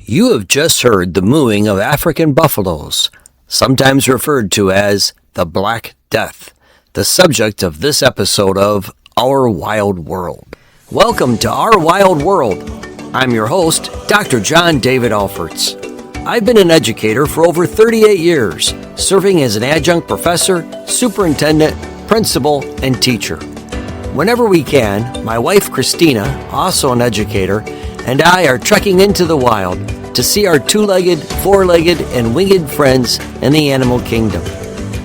You have just heard the mooing of African buffaloes, sometimes referred to as the Black Death, the subject of this episode of Our Wild World. Welcome to Our Wild World. I'm your host, Dr. John David Alferts. I've been an educator for over 38 years, serving as an adjunct professor, superintendent, principal, and teacher. Whenever we can, my wife Christina, also an educator, and I are trekking into the wild to see our two-legged, four-legged, and winged friends in the animal kingdom.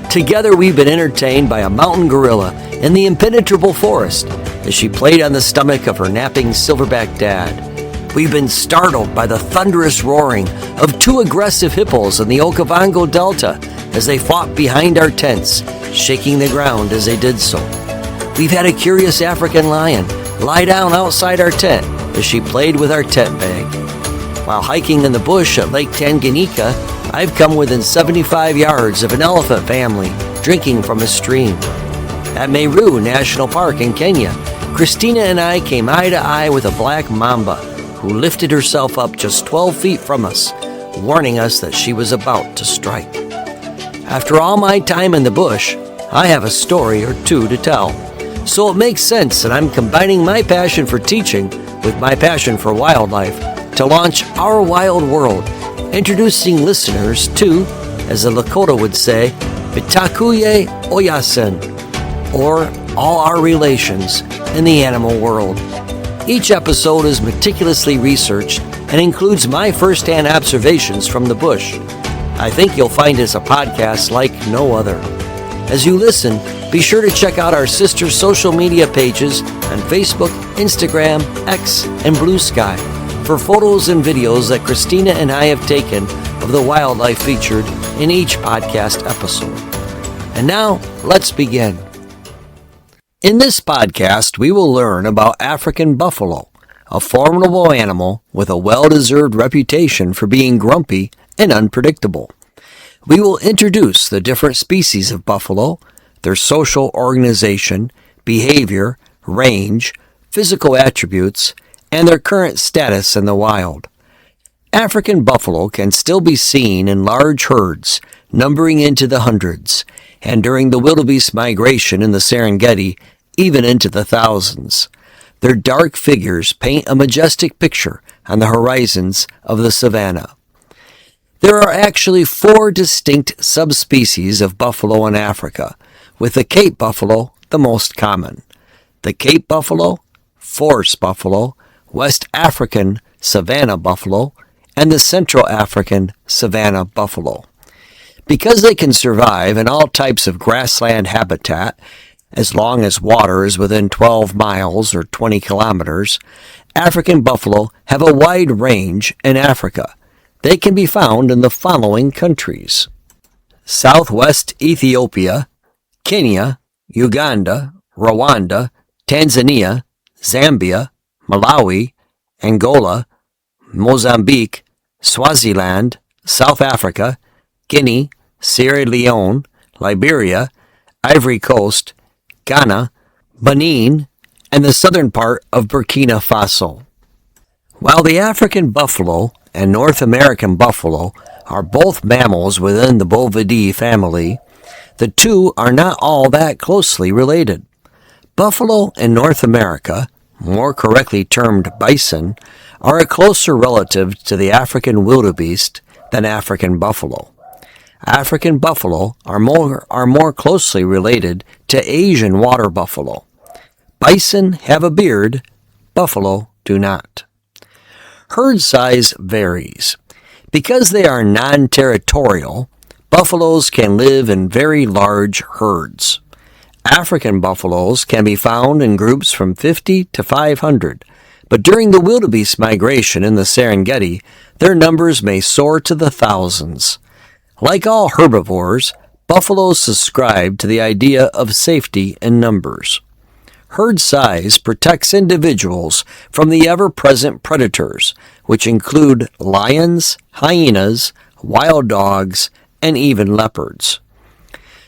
Together we've been entertained by a mountain gorilla in the impenetrable forest as she played on the stomach of her napping silverback dad. We've been startled by the thunderous roaring of two aggressive hippos in the Okavango Delta as they fought behind our tents, shaking the ground as they did so. We've had a curious African lion lie down outside our tent as she played with our tent bag. While hiking in the bush at Lake Tanganyika, I've come within 75 yards of an elephant family drinking from a stream. At Meru National Park in Kenya, Christina and I came eye to eye with a black mamba who lifted herself up just 12 feet from us, warning us that she was about to strike. After all my time in the bush, I have a story or two to tell. So it makes sense that I'm combining my passion for teaching with my passion for wildlife to launch Our Wild World, introducing listeners to, as the Lakota would say, Bitakuye Oyasin, or all our relations in the animal world. Each episode is meticulously researched and includes my first-hand observations from the bush. I think you'll find it's a podcast like no other. As you listen, be sure to check out our sister social media pages on Facebook, Instagram, X, and Blue Sky for photos and videos that Christina and I have taken of the wildlife featured in each podcast episode. And now, let's begin. In this podcast, we will learn about African buffalo, a formidable animal with a well-deserved reputation for being grumpy and unpredictable. We will introduce the different species of buffalo, their social organization, behavior, range, physical attributes, and their current status in the wild. African buffalo can still be seen in large herds, numbering into the hundreds, and during the wildebeest migration in the Serengeti, even into the thousands. Their dark figures paint a majestic picture on the horizons of the savanna. There are actually 4 distinct subspecies of buffalo in Africa, with the Cape buffalo the most common. The Cape buffalo, forest buffalo, West African savanna buffalo, and the Central African savanna buffalo. Because they can survive in all types of grassland habitat, as long as water is within 12 miles or 20 kilometers, African buffalo have a wide range in Africa. They can be found in the following countries: Southwest Ethiopia, Kenya, Uganda, Rwanda, Tanzania, Zambia, Malawi, Angola, Mozambique, Swaziland, South Africa, Guinea, Sierra Leone, Liberia, Ivory Coast, Ghana, Benin, and the southern part of Burkina Faso. While the African buffalo and North American buffalo are both mammals within the Bovidae family, the two are not all that closely related. Buffalo in North America, more correctly termed bison, are a closer relative to the African wildebeest than African buffalo. African buffalo are more closely related to Asian water buffalo. Bison have a beard, buffalo do not. Herd size varies. Because they are non-territorial, buffaloes can live in very large herds. African buffaloes can be found in groups from 50 to 500, but during the wildebeest migration in the Serengeti, their numbers may soar to the thousands. Like all herbivores, buffaloes subscribe to the idea of safety in numbers. Herd size protects individuals from the ever-present predators, which include lions, hyenas, wild dogs, and even leopards.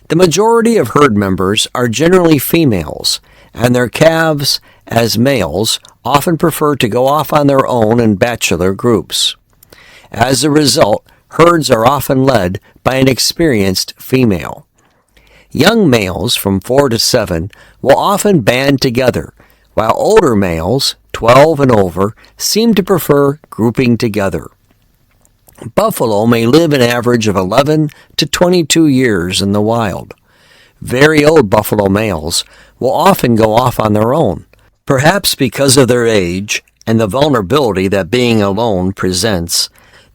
The majority of herd members are generally females, and their calves, as males, often prefer to go off on their own in bachelor groups. As a result, herds are often led by an experienced female. Young males from 4 to 7 will often band together, while older males, 12 and over, seem to prefer grouping together. Buffalo may live an average of 11 to 22 years in the wild. Very old buffalo males will often go off on their own, perhaps because of their age and the vulnerability that being alone presents.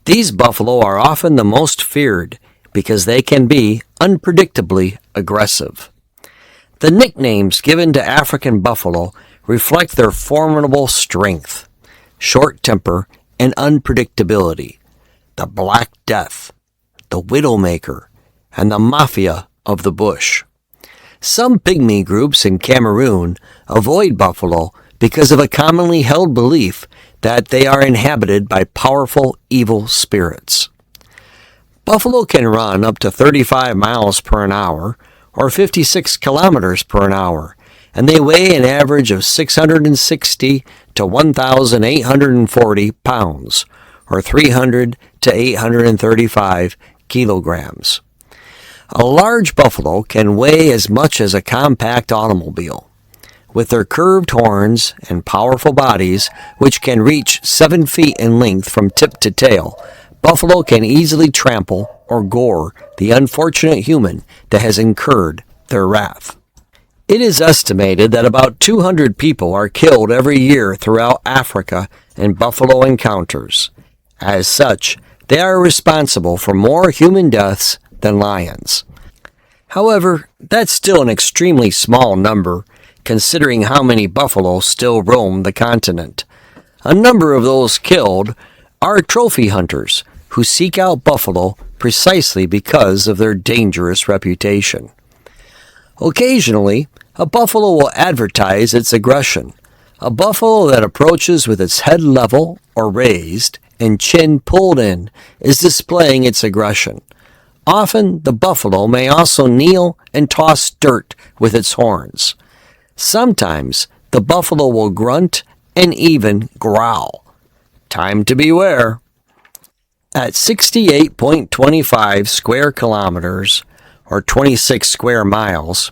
These buffalo are often the most feared because they can be unpredictably aggressive. The nicknames given to African buffalo reflect their formidable strength, short temper, and unpredictability. The Black Death, the Widowmaker, and the Mafia of the bush. Some pygmy groups in Cameroon avoid buffalo because of a commonly held belief that they are inhabited by powerful evil spirits. Buffalo can run up to 35 miles per hour or 56 kilometers per hour, and they weigh an average of 660 to 1,840 pounds, or 300 to 835 kilograms. A large buffalo can weigh as much as a compact automobile. With their curved horns and powerful bodies, which can reach 7 feet in length from tip to tail, buffalo can easily trample or gore the unfortunate human that has incurred their wrath. It is estimated that about 200 people are killed every year throughout Africa in buffalo encounters. As such, they are responsible for more human deaths than lions. However, that's still an extremely small number, considering how many buffalo still roam the continent. A number of those killed are trophy hunters who seek out buffalo precisely because of their dangerous reputation. Occasionally, a buffalo will advertise its aggression. A buffalo that approaches with its head level or raised and chin pulled in is displaying its aggression. Often, the buffalo may also kneel and toss dirt with its horns. Sometimes, the buffalo will grunt and even growl. Time to beware. At 68.25 square kilometers, or 26 square miles,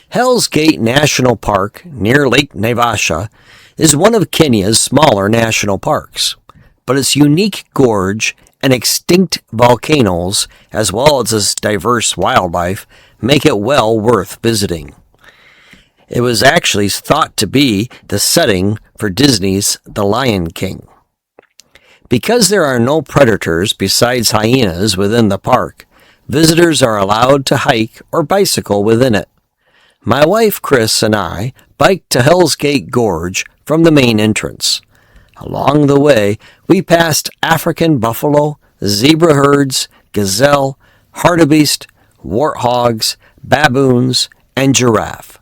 Hell's Gate National Park near Lake Naivasha is one of Kenya's smaller national parks, but its unique gorge and extinct volcanoes, as well as its diverse wildlife, make it well worth visiting. It was actually thought to be the setting for Disney's The Lion King. Because there are no predators besides hyenas within the park, visitors are allowed to hike or bicycle within it. My wife Chris and I biked to Hell's Gate Gorge from the main entrance. Along the way, we passed African buffalo, zebra herds, gazelle, hartebeest, warthogs, baboons, and giraffe.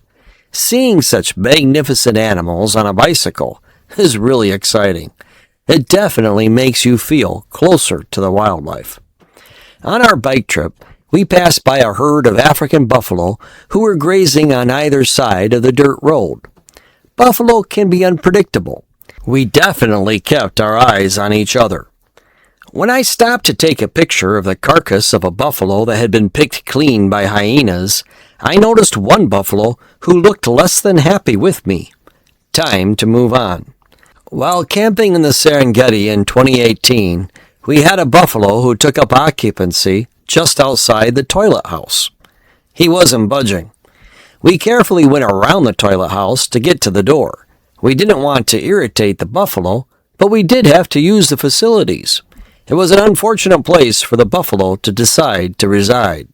Seeing such magnificent animals on a bicycle is really exciting. It definitely makes you feel closer to the wildlife. On our bike trip, we passed by a herd of African buffalo who were grazing on either side of the dirt road. Buffalo can be unpredictable. We definitely kept our eyes on each other. When I stopped to take a picture of the carcass of a buffalo that had been picked clean by hyenas, I noticed one buffalo who looked less than happy with me. Time to move on. While camping in the Serengeti in 2018, we had a buffalo who took up occupancy just outside the toilet house. He wasn't budging. We carefully went around the toilet house to get to the door. We didn't want to irritate the buffalo, but we did have to use the facilities. It was an unfortunate place for the buffalo to decide to reside.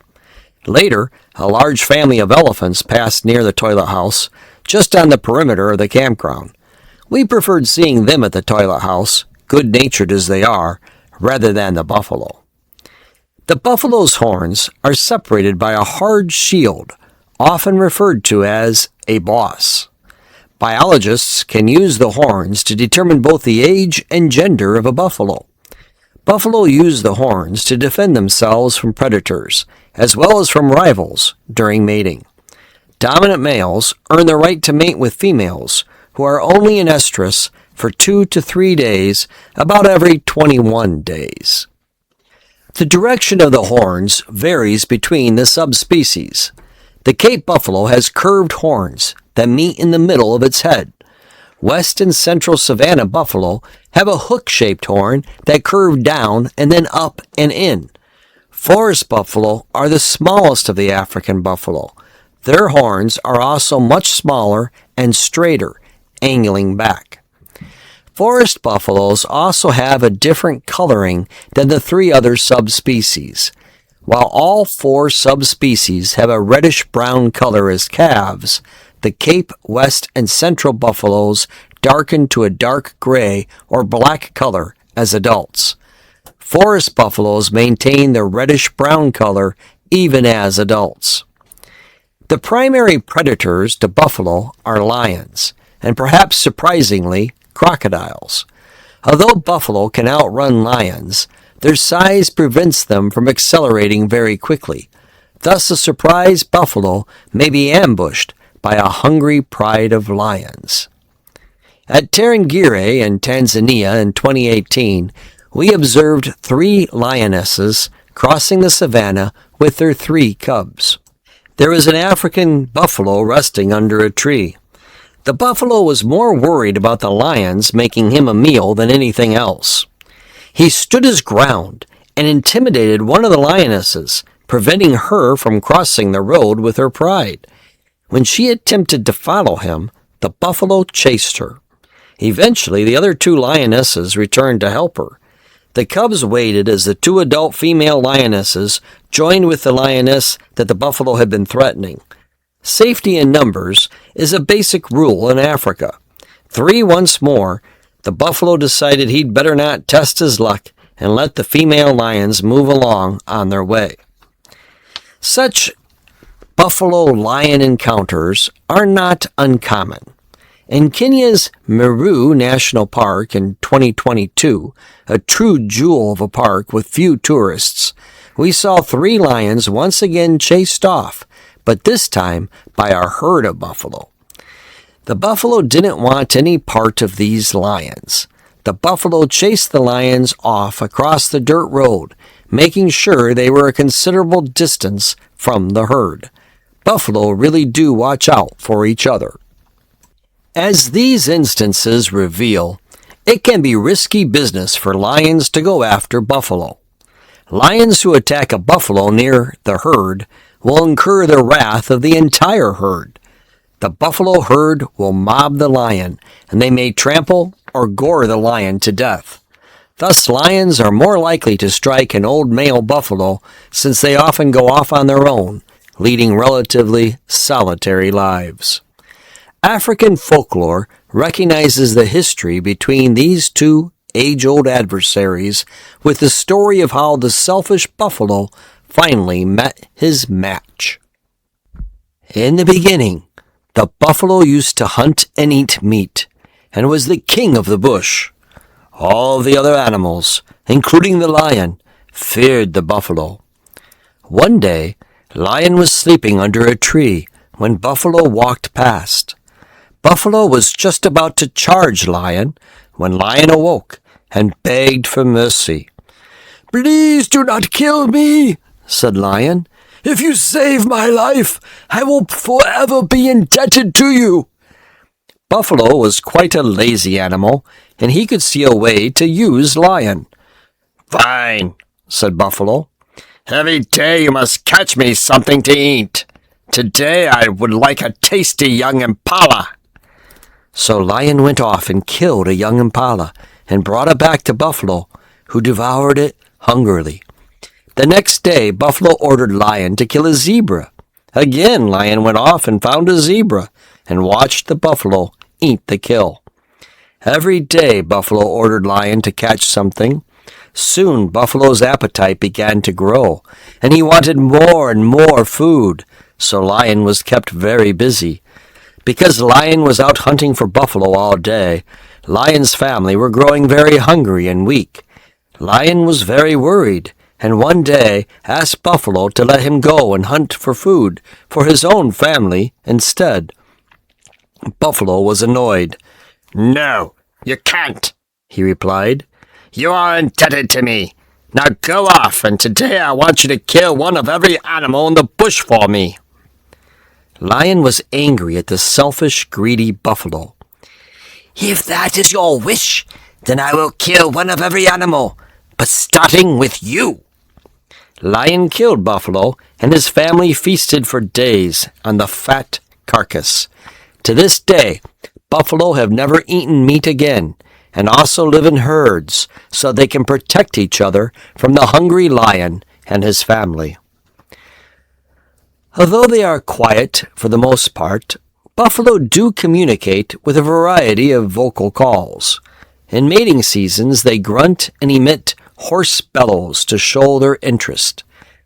Later, a large family of elephants passed near the toilet house, just on the perimeter of the campground. We preferred seeing them at the toilet house, good-natured as they are, rather than the buffalo. The buffalo's horns are separated by a hard shield, often referred to as a boss. Biologists can use the horns to determine both the age and gender of a buffalo. Buffalo use the horns to defend themselves from predators, as well as from rivals during mating. Dominant males earn the right to mate with females, who are only in estrus for 2 to 3 days, about every 21 days. The direction of the horns varies between the subspecies. The Cape buffalo has curved horns that meet in the middle of its head. West and central savanna buffalo have a hook-shaped horn that curve down and then up and in. Forest buffalo are the smallest of the African buffalo. Their horns are also much smaller and straighter, angling back. Forest buffaloes also have a different coloring than the three other subspecies. While all four subspecies have a reddish-brown color as calves, the Cape, West, and Central buffaloes darken to a dark gray or black color as adults. Forest buffaloes maintain their reddish-brown color even as adults. The primary predators to buffalo are lions, and perhaps surprisingly, crocodiles. Although buffalo can outrun lions, their size prevents them from accelerating very quickly. Thus, a surprise buffalo may be ambushed by a hungry pride of lions. At Tarangire in Tanzania in 2018, we observed 3 lionesses crossing the savannah with their 3 cubs. There was an African buffalo resting under a tree. The buffalo was more worried about the lions making him a meal than anything else. He stood his ground and intimidated one of the lionesses, preventing her from crossing the road with her pride. When she attempted to follow him, the buffalo chased her. Eventually, the other 2 lionesses returned to help her. The cubs waited as the 2 adult female lionesses joined with the lioness that the buffalo had been threatening. Safety in numbers is a basic rule in Africa. 3 once more, the buffalo decided he'd better not test his luck and let the female lions move along on their way. Such buffalo-lion encounters are not uncommon. In Kenya's Meru National Park in 2022, a true jewel of a park with few tourists, we saw 3 lions once again chased off, but this time by a herd of buffalo. The buffalo didn't want any part of these lions. The buffalo chased the lions off across the dirt road, making sure they were a considerable distance from the herd. Buffalo really do watch out for each other. As these instances reveal, it can be risky business for lions to go after buffalo. Lions who attack a buffalo near the herd will incur the wrath of the entire herd. The buffalo herd will mob the lion, and they may trample or gore the lion to death. Thus, lions are more likely to strike an old male buffalo since they often go off on their own, leading relatively solitary lives. African folklore recognizes the history between these 2 age-old adversaries with the story of how the selfish buffalo finally met his match. In the beginning, the buffalo used to hunt and eat meat, and was the king of the bush. All the other animals, including the lion, feared the buffalo. One day, Lion was sleeping under a tree when Buffalo walked past. Buffalo was just about to charge Lion when Lion awoke and begged for mercy. "Please do not kill me," said Lion. "If you save my life, I will forever be indebted to you." Buffalo was quite a lazy animal, and he could see a way to use Lion. "Fine," said Buffalo. "Every day you must catch me something to eat. Today I would like a tasty young impala." So Lion went off and killed a young impala and brought it back to Buffalo, who devoured it hungrily. The next day, Buffalo ordered Lion to kill a zebra. Again, Lion went off and found a zebra and watched the buffalo eat the kill. Every day, Buffalo ordered Lion to catch something. Soon, Buffalo's appetite began to grow, and he wanted more and more food, so Lion was kept very busy. Because Lion was out hunting for buffalo all day, Lion's family were growing very hungry and weak. Lion was very worried, and one day asked Buffalo to let him go and hunt for food for his own family instead. Buffalo was annoyed. "No, you can't," he replied. "You are indebted to me. Now go off, and today I want you to kill one of every animal in the bush for me." Lion was angry at the selfish, greedy buffalo. "If that is your wish, then I will kill one of every animal, but starting with you." Lion killed Buffalo, and his family feasted for days on the fat carcass. To this day, buffalo have never eaten meat again, and also live in herds so they can protect each other from the hungry lion and his family. Although they are quiet for the most part, buffalo do communicate with a variety of vocal calls. In mating seasons, they grunt and emit hoarse bellows to show their interest.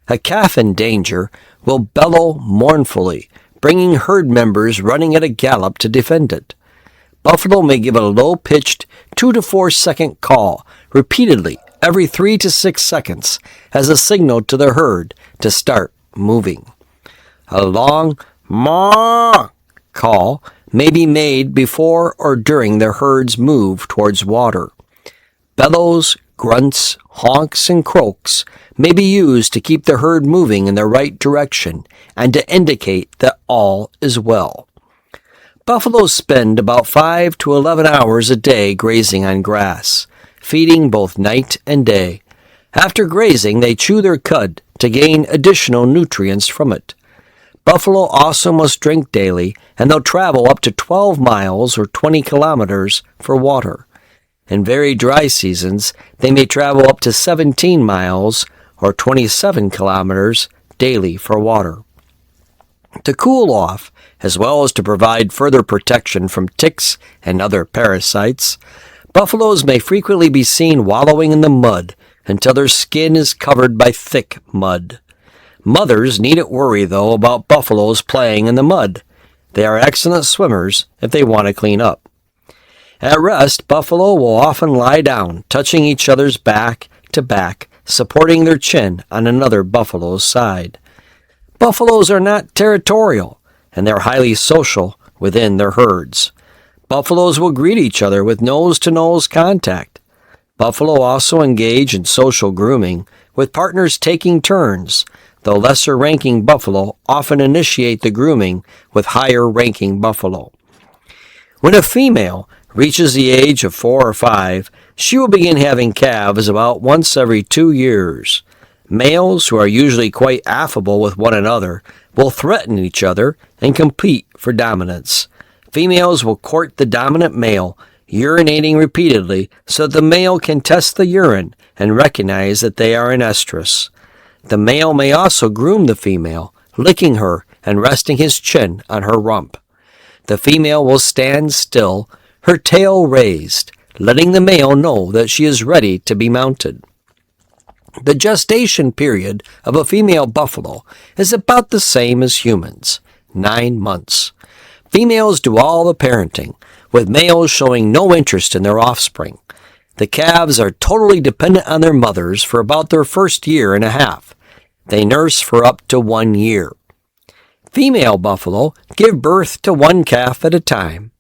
A calf in danger will bellow mournfully, bringing herd members running at a gallop to defend it. Buffalo may give a low-pitched 2 to 4 second call repeatedly every 3 to 6 seconds as a signal to the herd to start moving. A long "moo" call may be made before or during the herd's move towards water. Bellows, grunts, honks, and croaks may be used to keep the herd moving in the right direction and to indicate that all is well. Buffaloes spend about 5 to 11 hours a day grazing on grass, feeding both night and day. After grazing, they chew their cud to gain additional nutrients from it. Buffalo also must drink daily, and they'll travel up to 12 miles or 20 kilometers for water. In very dry seasons, they may travel up to 17 miles or 27 kilometers daily for water. To cool off, as well as to provide further protection from ticks and other parasites, buffaloes may frequently be seen wallowing in the mud until their skin is covered by thick mud. Mothers needn't worry, though, about buffaloes playing in the mud. They are excellent swimmers if they want to clean up. At rest, buffalo will often lie down, touching each other's back to back, supporting their chin on another buffalo's side. Buffaloes are not territorial, and they're highly social within their herds. Buffaloes will greet each other with nose-to-nose contact. Buffalo also engage in social grooming, with partners taking turns, though lesser-ranking buffalo often initiate the grooming with higher-ranking buffalo. When a female reaches the age of 4 or 5, she will begin having calves about once every 2 years. Males, who are usually quite affable with one another, will threaten each other and compete for dominance. Females will court the dominant male, urinating repeatedly so that the male can test the urine and recognize that they are an estrus. The male may also groom the female, licking her and resting his chin on her rump. The female will stand still, her tail raised, letting the male know that she is ready to be mounted. The gestation period of a female buffalo is about the same as humans, 9 months. Females do all the parenting, with males showing no interest in their offspring. The calves are totally dependent on their mothers for about their first year and a half. They nurse for up to 1 year. Female buffalo give birth to 1 calf at a time.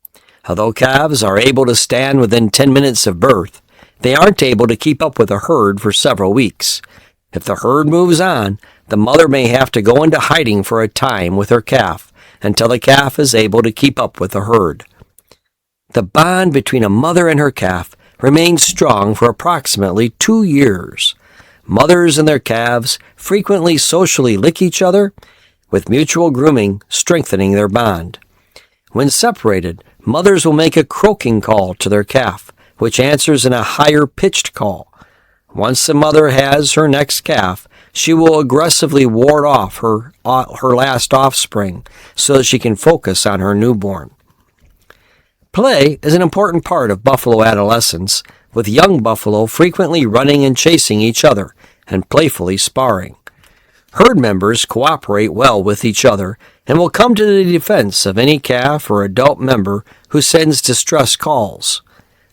Although calves are able to stand within 10 minutes of birth, they aren't able to keep up with a herd for several weeks. If the herd moves on, the mother may have to go into hiding for a time with her calf until the calf is able to keep up with the herd. The bond between a mother and her calf remains strong for approximately 2 years. Mothers and their calves frequently socially lick each other, with mutual grooming strengthening their bond. When separated, mothers will make a croaking call to their calf, which answers in a higher-pitched call. Once the mother has her next calf, she will aggressively ward off her last offspring so that she can focus on her newborn. Play is an important part of buffalo adolescence, with young buffalo frequently running and chasing each other and playfully sparring. Herd members cooperate well with each other and will come to the defense of any calf or adult member who sends distress calls.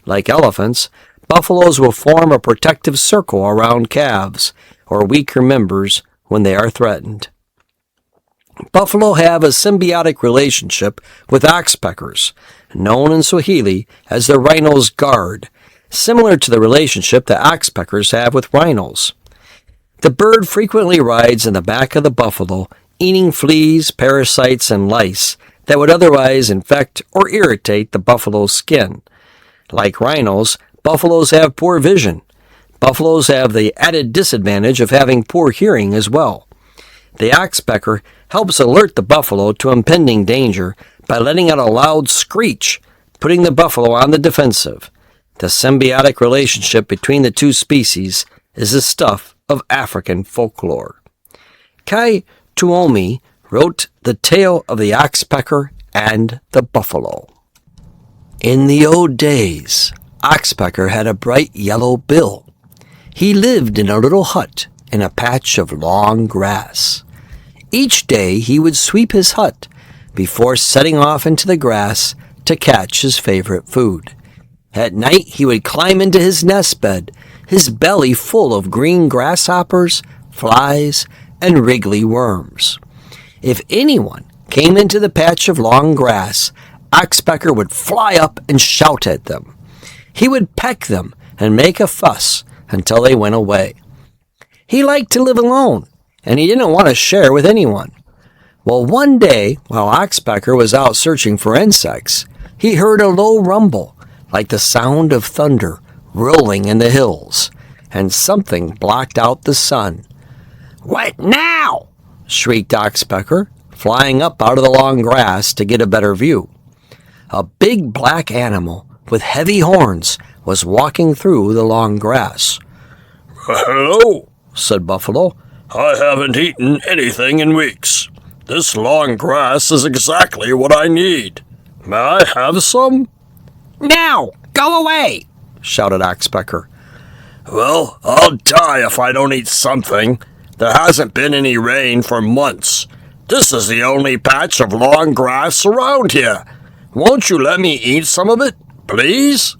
Like elephants, buffaloes will form a protective circle around calves or weaker members when they are threatened. Buffalo have a symbiotic relationship with oxpeckers, known in Swahili as the rhino's guard, similar to the relationship that oxpeckers have with rhinos. The bird frequently rides in the back of the buffalo, eating fleas, parasites, and lice that would otherwise infect or irritate the buffalo's skin. Like rhinos, buffaloes have poor vision. Buffaloes have the added disadvantage of having poor hearing as well. The oxpecker helps alert the buffalo to impending danger by letting out a loud screech, putting the buffalo on the defensive. The symbiotic relationship between the two species is the stuff of African folklore. Kai Tuomi wrote The Tale of the Oxpecker and the Buffalo. In the old days, Oxpecker had a bright yellow bill. He lived in a little hut in a patch of long grass. Each day he would sweep his hut before setting off into the grass to catch his favorite food. At night he would climb into his nest bed, his belly full of green grasshoppers, flies, and wriggly worms. If anyone came into the patch of long grass, Oxpecker would fly up and shout at them. He would peck them and make a fuss until they went away. He liked to live alone, and he didn't want to share with anyone. Well, one day, while Oxpecker was out searching for insects, he heard a low rumble, like the sound of thunder rolling in the hills, and something blocked out the sun. "What now?" shrieked Oxpecker, flying up out of the long grass to get a better view. A big black animal with heavy horns was walking through the long grass. "Hello," said Buffalo. "I haven't eaten anything in weeks. This long grass is exactly what I need. May I have some?" "Now, go away!" shouted Oxpecker. "Well, I'll die if I don't eat something. There hasn't been any rain for months. This is the only patch of long grass around here. Won't you let me eat some of it, please?"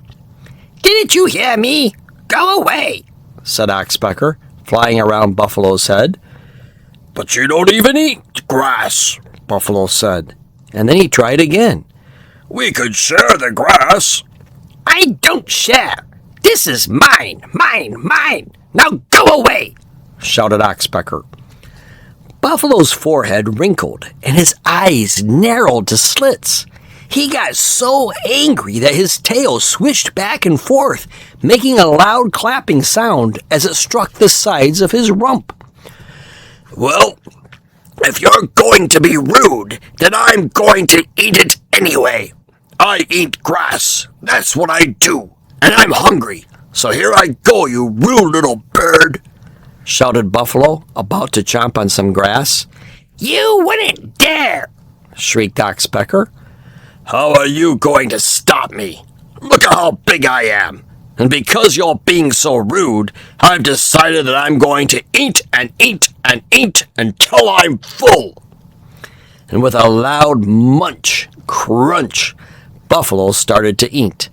"Didn't you hear me? Go away!" said Oxpecker, flying around Buffalo's head. "But you don't even eat grass," Buffalo said. And then he tried again. "We could share the grass." "I don't share. This is mine, mine, mine. Now go away!" shouted Oxpecker. Buffalo's forehead wrinkled and his eyes narrowed to slits. He got so angry that his tail swished back and forth, making a loud clapping sound as it struck the sides of his rump. "Well, if you're going to be rude, then I'm going to eat it anyway. I eat grass. That's what I do. And I'm hungry. So here I go, you rude little bird," shouted Buffalo, about to chomp on some grass. "You wouldn't dare!" shrieked Oxpecker. "How are you going to stop me? Look at how big I am. And because you're being so rude, I've decided that I'm going to eat and eat and eat until I'm full." And with a loud munch, crunch, Buffalo started to eat.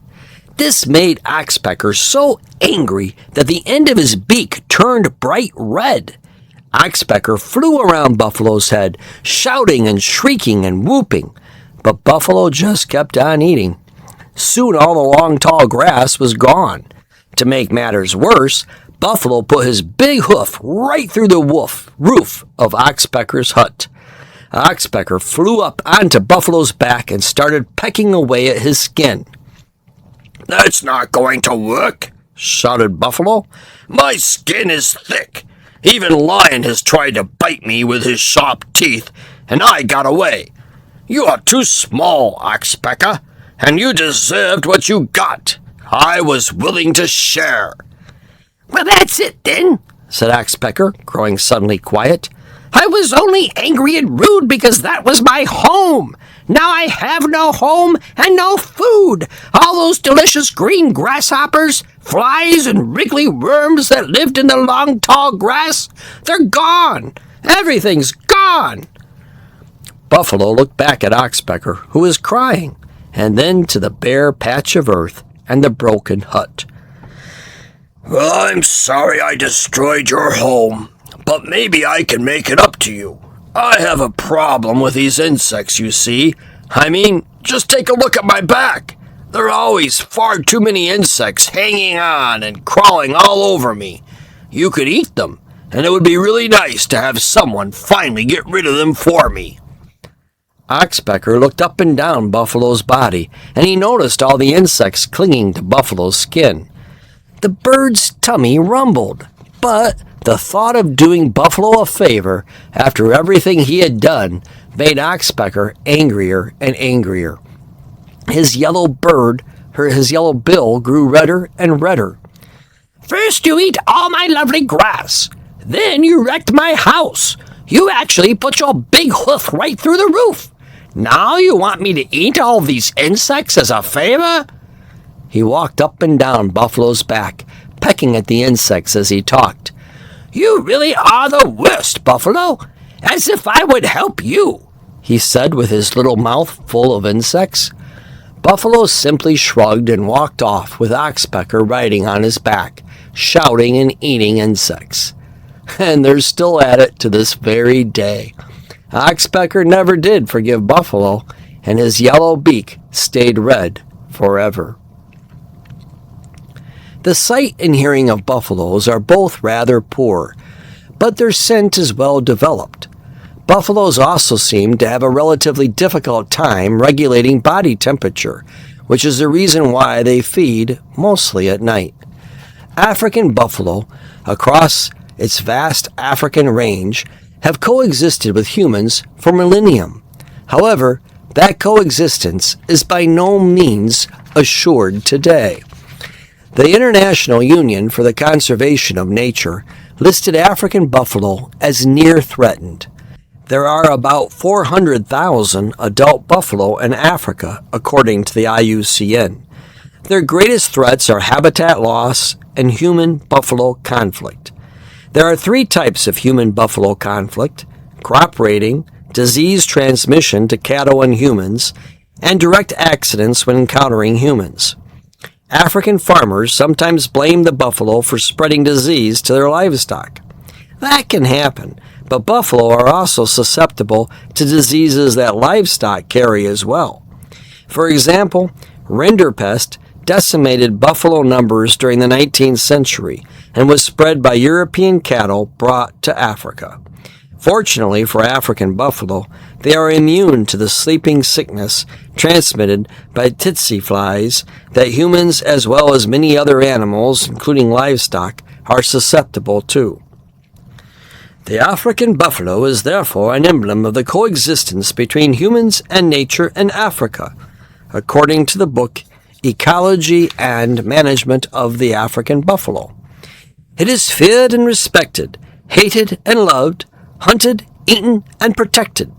This made Oxpecker so angry that the end of his beak turned bright red. Oxpecker flew around Buffalo's head, shouting and shrieking and whooping, but Buffalo just kept on eating. Soon all the long, tall grass was gone. To make matters worse, Buffalo put his big hoof right through the roof of Oxpecker's hut. Oxpecker flew up onto Buffalo's back and started pecking away at his skin. "That's not going to work," shouted Buffalo. "My skin is thick. Even Lion has tried to bite me with his sharp teeth, and I got away. You are too small, Oxpecker, and you deserved what you got. I was willing to share." "Well, that's it then," said Oxpecker, growing suddenly quiet. "I was only angry and rude because that was my home. Now I have no home and no food. All those delicious green grasshoppers, flies, and wriggly worms that lived in the long, tall grass, they're gone. Everything's gone." Buffalo looked back at Oxpecker, who was crying, and then to the bare patch of earth and the broken hut. "Well, I'm sorry I destroyed your home, but maybe I can make it up to you. I have a problem with these insects, you see. I mean, just take a look at my back. There are always far too many insects hanging on and crawling all over me. You could eat them, and it would be really nice to have someone finally get rid of them for me." Oxpecker looked up and down Buffalo's body, and he noticed all the insects clinging to Buffalo's skin. The bird's tummy rumbled, but the thought of doing Buffalo a favor after everything he had done made Oxpecker angrier and angrier. His yellow bill grew redder and redder. "First you eat all my lovely grass. Then you wrecked my house. You actually put your big hoof right through the roof. Now you want me to eat all these insects as a favor?" He walked up and down Buffalo's back, pecking at the insects as he talked. "You really are the worst, Buffalo. As if I would help you," he said with his little mouth full of insects. Buffalo simply shrugged and walked off with Oxpecker riding on his back, shouting and eating insects. And they're still at it to this very day. Oxpecker never did forgive Buffalo, and his yellow beak stayed red forever. The sight and hearing of buffaloes are both rather poor, but their scent is well developed. Buffaloes also seem to have a relatively difficult time regulating body temperature, which is the reason why they feed mostly at night. African buffalo, across its vast African range, have coexisted with humans for millennium. However, that coexistence is by no means assured today. The International Union for the Conservation of Nature listed African buffalo as near threatened. There are about 400,000 adult buffalo in Africa, according to the IUCN. Their greatest threats are habitat loss and human-buffalo conflict. There are 3 types of human-buffalo conflict: crop raiding, disease transmission to cattle and humans, and direct accidents when encountering humans. African farmers sometimes blame the buffalo for spreading disease to their livestock. That can happen, but buffalo are also susceptible to diseases that livestock carry as well. For example, rinderpest decimated buffalo numbers during the 19th century and was spread by European cattle brought to Africa. Fortunately for African buffalo, they are immune to the sleeping sickness transmitted by tsetse flies that humans as well as many other animals, including livestock, are susceptible to. The African buffalo is therefore an emblem of the coexistence between humans and nature in Africa, according to the book Ecology and Management of the African Buffalo. It is feared and respected, hated and loved, hunted, eaten, and protected.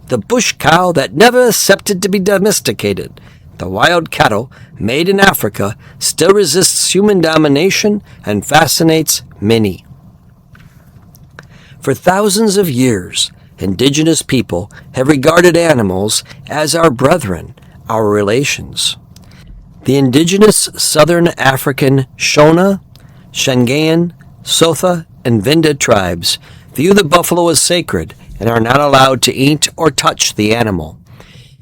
The bush cow that never accepted to be domesticated. The wild cattle made in Africa still resists human domination and fascinates many. For thousands of years, indigenous people have regarded animals as our brethren, our relations. The indigenous southern African Shona, Shangaan, Sotha, and Vinda tribes view the buffalo as sacred and are not allowed to eat or touch the animal.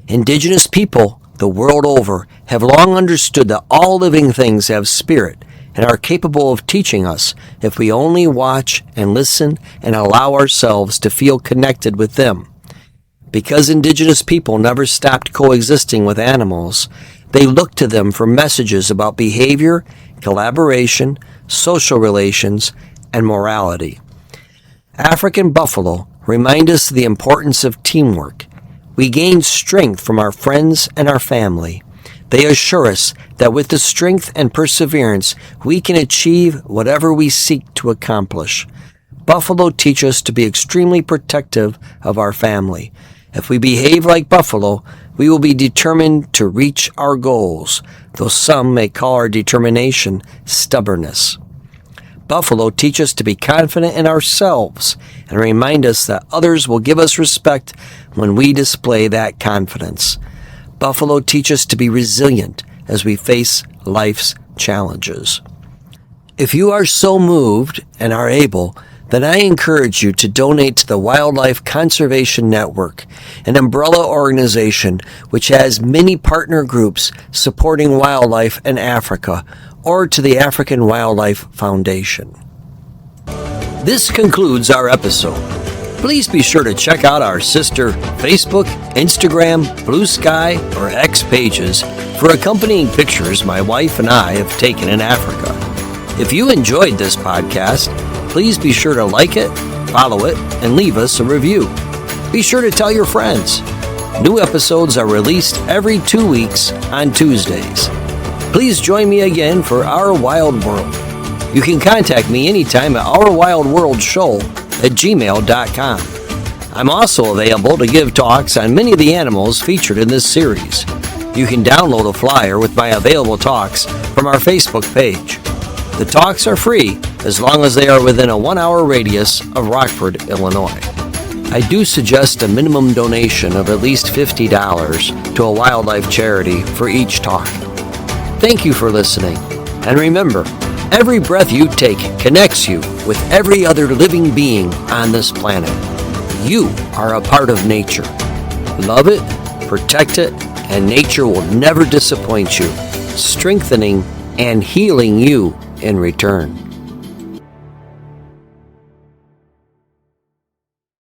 Indigenous people the world over have long understood that all living things have spirit and are capable of teaching us if we only watch and listen and allow ourselves to feel connected with them. Because indigenous people never stopped coexisting with animals, they look to them for messages about behavior, collaboration, social relations, and morality. African buffalo remind us of the importance of teamwork. We gain strength from our friends and our family. They assure us that with the strength and perseverance, we can achieve whatever we seek to accomplish. Buffalo teach us to be extremely protective of our family. If we behave like buffalo, we will be determined to reach our goals, though some may call our determination stubbornness. Buffalo teach us to be confident in ourselves and remind us that others will give us respect when we display that confidence. Buffalo teach us to be resilient as we face life's challenges. If you are so moved and are able, then I encourage you to donate to the Wildlife Conservation Network, an umbrella organization which has many partner groups supporting wildlife in Africa, or to the African Wildlife Foundation. This concludes our episode. Please be sure to check out our sister Facebook, Instagram, Blue Sky, or X pages for accompanying pictures my wife and I have taken in Africa. If you enjoyed this podcast, please be sure to like it, follow it, and leave us a review. Be sure to tell your friends. New episodes are released every 2 weeks on Tuesdays. Please join me again for Our Wild World. You can contact me anytime at ourwildworldshow@gmail.com. I'm also available to give talks on many of the animals featured in this series. You can download a flyer with my available talks from our Facebook page. The talks are free as long as they are within a 1-hour radius of Rockford, Illinois. I do suggest a minimum donation of at least $50 to a wildlife charity for each talk. Thank you for listening, and remember, every breath you take connects you with every other living being on this planet. You are a part of nature. Love it, protect it, and nature will never disappoint you, strengthening and healing you in return.